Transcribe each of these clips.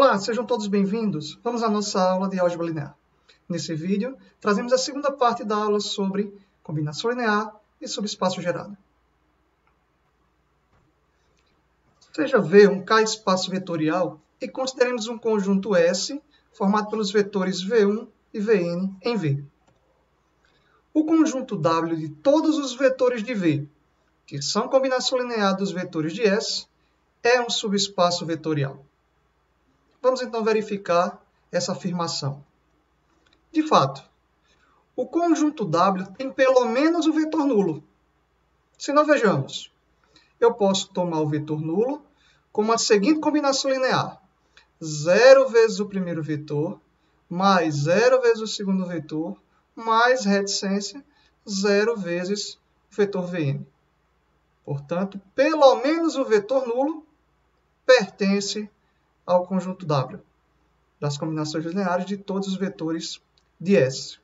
Olá, sejam todos bem-vindos. Vamos à nossa aula de álgebra linear. Nesse vídeo, trazemos a segunda parte da aula sobre combinação linear e subespaço gerado. Seja V um K-espaço vetorial e consideremos um conjunto S formado pelos vetores V1 e Vn em V. O conjunto W de todos os vetores de V, que são combinação linear dos vetores de S, é um subespaço vetorial. Vamos então verificar essa afirmação. De fato, o conjunto W tem pelo menos o vetor nulo. Se não, vejamos. Eu posso tomar o vetor nulo como a seguinte combinação linear. 0 vezes o primeiro vetor, mais 0 vezes o segundo vetor, mais reticência, 0 vezes o vetor Vn. Portanto, pelo menos o vetor nulo pertence ao conjunto W, das combinações lineares de todos os vetores de S.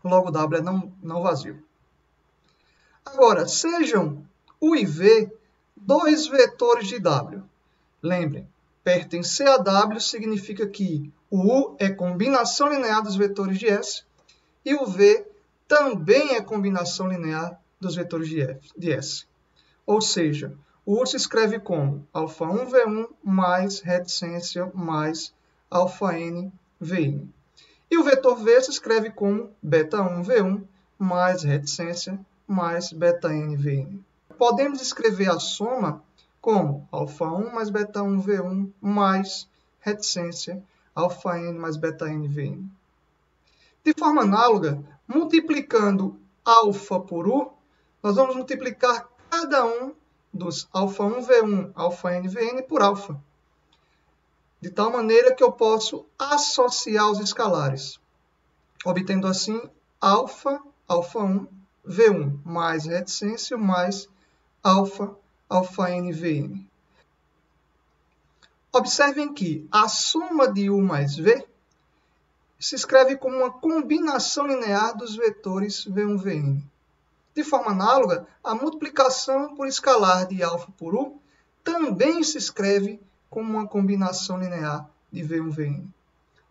Logo, W é não vazio. Agora, sejam U e V dois vetores de W. Lembrem, pertencer a W significa que o U é combinação linear dos vetores de S e o V também é combinação linear dos vetores de S. Ou seja, o U se escreve como α1 V1 mais reticência mais αn Vn. E o vetor V se escreve como β1 V1 mais reticência mais βn Vn. Podemos escrever a soma como α1 mais β1 V1 mais reticência αn mais βn Vn. De forma análoga, multiplicando α por U, nós vamos multiplicar cada um dos α1 V1, αn Vn por α. De tal maneira que eu posso associar os escalares, obtendo assim α1 V1 mais reticência mais αn Vn. Observem que a soma de U mais V se escreve como uma combinação linear dos vetores V1 Vn. De forma análoga, a multiplicação por escalar de α por U também se escreve como uma combinação linear de V1 Vn.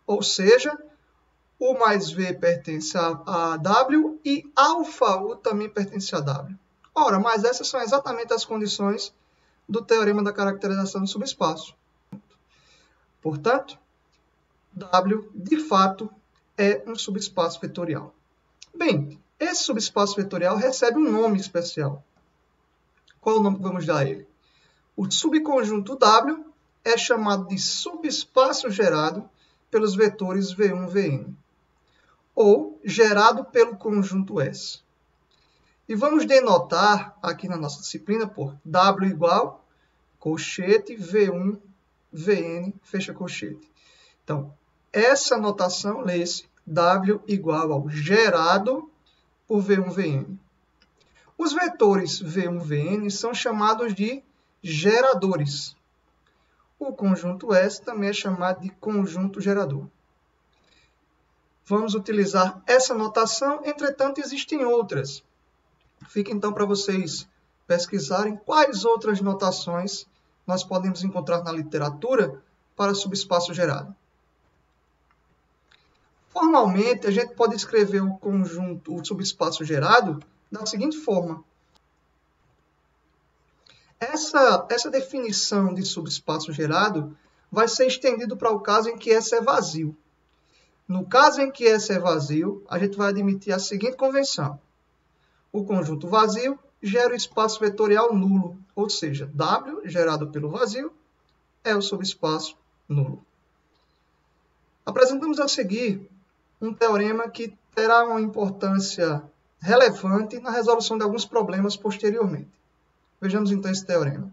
Ou seja, U mais V pertence a W e αU também pertence a W. Ora, mas essas são exatamente as condições do teorema da caracterização do subespaço. Portanto, W, de fato, é um subespaço vetorial. Bem, esse subespaço vetorial recebe um nome especial. Qual é o nome que vamos dar a ele? O subconjunto W é chamado de subespaço gerado pelos vetores V1 Vn, ou gerado pelo conjunto S. E vamos denotar aqui na nossa disciplina por W igual colchete V1 Vn, fecha colchete. Então, essa notação lê-se W igual ao gerado por V1 Vn. Os vetores V1 Vn são chamados de geradores. O conjunto S também é chamado de conjunto gerador. Vamos utilizar essa notação, entretanto, existem outras. Fica então para vocês pesquisarem quais outras notações nós podemos encontrar na literatura para subespaço gerado. Formalmente, a gente pode escrever o subespaço gerado da seguinte forma. Essa definição de subespaço gerado vai ser estendido para o caso em que S é vazio. No caso em que S é vazio, a gente vai admitir a seguinte convenção. O conjunto vazio gera o espaço vetorial nulo, ou seja, W gerado pelo vazio é o subespaço nulo. Apresentamos a seguir um teorema que terá uma importância relevante na resolução de alguns problemas posteriormente. Vejamos então esse teorema.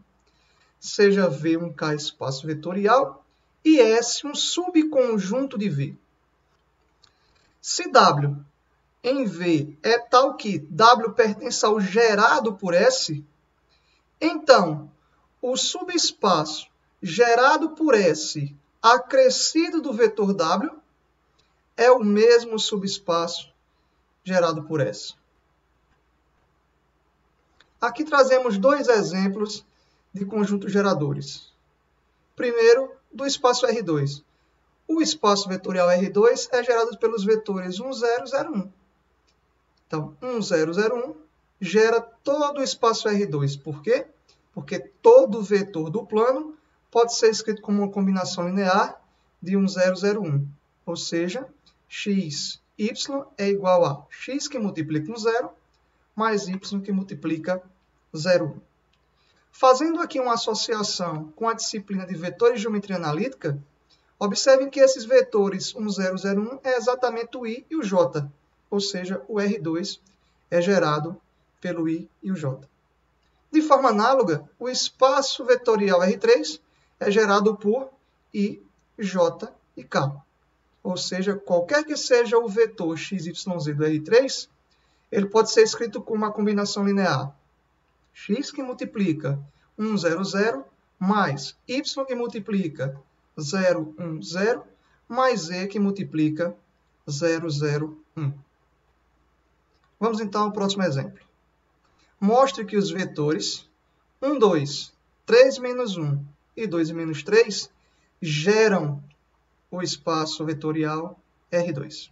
Seja V um K-espaço vetorial e S um subconjunto de V. Se W em V é tal que W pertence ao gerado por S, então o subespaço gerado por S acrescido do vetor W é o mesmo subespaço gerado por S. Aqui trazemos dois exemplos de conjuntos geradores. Primeiro, do espaço R2? O espaço vetorial R2 é gerado pelos vetores 1, 0, 0, 1. Então, 1, 0, 0, 1 gera todo o espaço R2. Por quê? Porque todo vetor do plano pode ser escrito como uma combinação linear de 1, 0, 0, 1. Ou seja, x, y é igual a x que multiplica um 0 mais y que multiplica 0, 1. Fazendo aqui uma associação com a disciplina de vetores de geometria analítica, observem que esses vetores 1, 0, 0, 1 é exatamente o i e o j, ou seja, o R2 é gerado pelo i e o j. De forma análoga, o espaço vetorial R3 é gerado por i, j e k. Ou seja, qualquer que seja o vetor x, y, z do R3, ele pode ser escrito como uma combinação linear. X que multiplica 1, 0, 0, mais y que multiplica 0, 1, 0, mais e que multiplica 0, 0, 1. Vamos então ao próximo exemplo. Mostre que os vetores 1, 2, 3, menos 1 e 2 e menos 3 geram o espaço vetorial R2.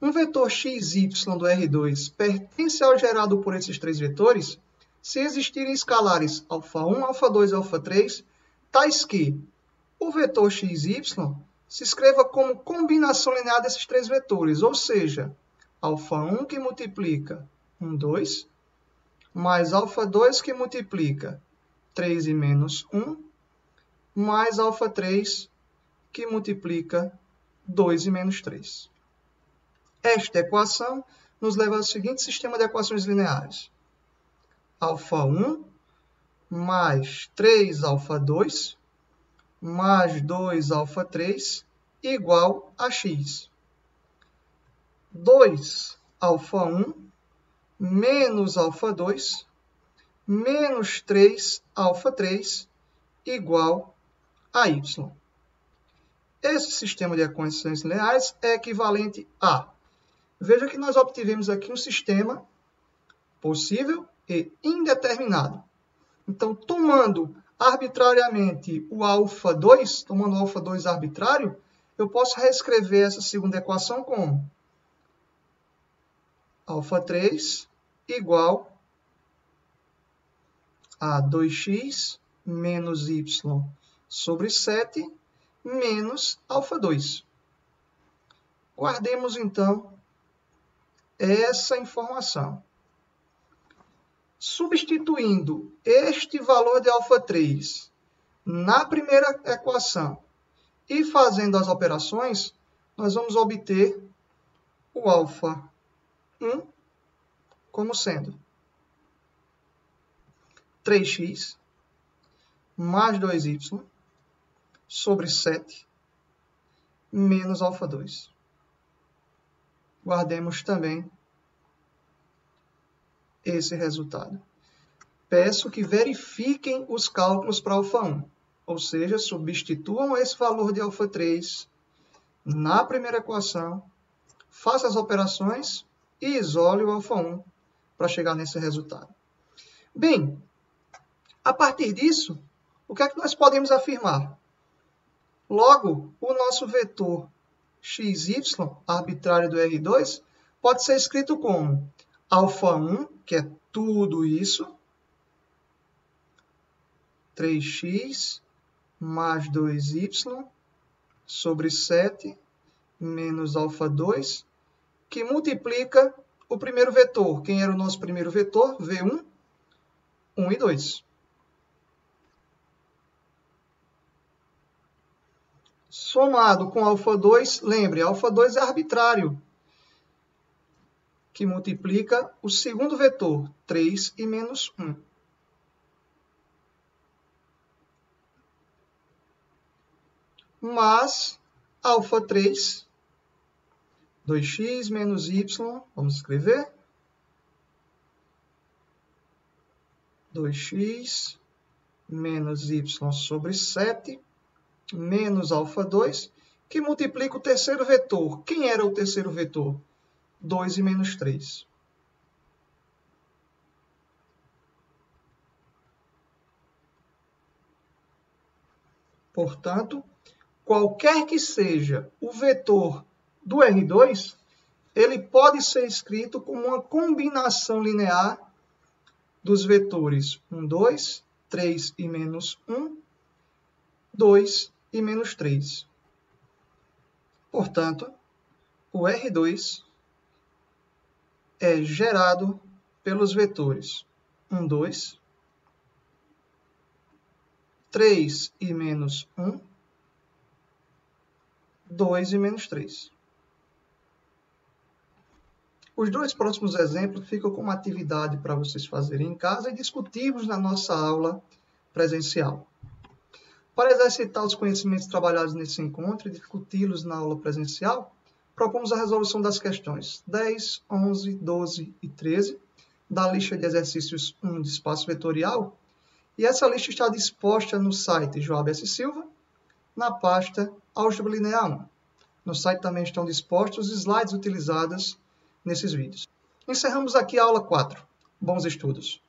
Um vetor x, y do R2 pertence ao gerado por esses três vetores se existirem escalares α1, α2 e α3, tais que o vetor x, y se escreva como combinação linear desses três vetores, ou seja, α1 que multiplica 1, 2, mais α2 que multiplica 3 e menos 1, mais α3 que multiplica 2 e menos 3. Esta equação nos leva ao seguinte sistema de equações lineares. α1 mais 3α2 mais 2α3 igual a x. 2α1 menos α2 menos 3α3 igual a y. Esse sistema de equações lineares é equivalente a... Veja que nós obtivemos aqui um sistema possível e indeterminado. Então, tomando arbitrariamente o α2, tomando o α2 arbitrário, eu posso reescrever essa segunda equação como α3 igual a 2x menos y sobre 7 menos α2. Guardemos, então, essa informação. Substituindo este valor de α3 na primeira equação e fazendo as operações, nós vamos obter o α1 como sendo 3x mais 2y sobre 7 menos α2. Guardemos também esse resultado. Peço que verifiquem os cálculos para α1, ou seja, substituam esse valor de α3 na primeira equação, faça as operações e isole o α1 para chegar nesse resultado. Bem, a partir disso, o que é que nós podemos afirmar? Logo, o nosso vetor xy, arbitrário do R2, pode ser escrito como α1, que é tudo isso, 3x mais 2y sobre 7 menos α2, que multiplica o primeiro vetor. Quem era o nosso primeiro vetor? V1, 1 e 2. Somado com α2, lembre, α2 é arbitrário, que multiplica o segundo vetor, 3 e menos 1. Mas α3, 2x menos y, vamos escrever, 2x menos y sobre 7, menos α2, que multiplica o terceiro vetor. Quem era o terceiro vetor? 2 e menos 3. Portanto, qualquer que seja o vetor do R2, ele pode ser escrito como uma combinação linear dos vetores 1, 2, 3 e menos 1, 2 e menos 3. Portanto, o R2 é gerado pelos vetores 1, 2, 3 e menos 1, 2 e menos 3. Os dois próximos exemplos ficam como atividade para vocês fazerem em casa e discutirmos na nossa aula presencial. Para exercitar os conhecimentos trabalhados nesse encontro e discuti-los na aula presencial, propomos a resolução das questões 10, 11, 12 e 13 da lista de exercícios 1 de espaço vetorial, e essa lista está disposta no site Joab S. Silva, na pasta Álgebra Linear 1. No site também estão dispostos os slides utilizados nesses vídeos. Encerramos aqui a aula 4. Bons estudos!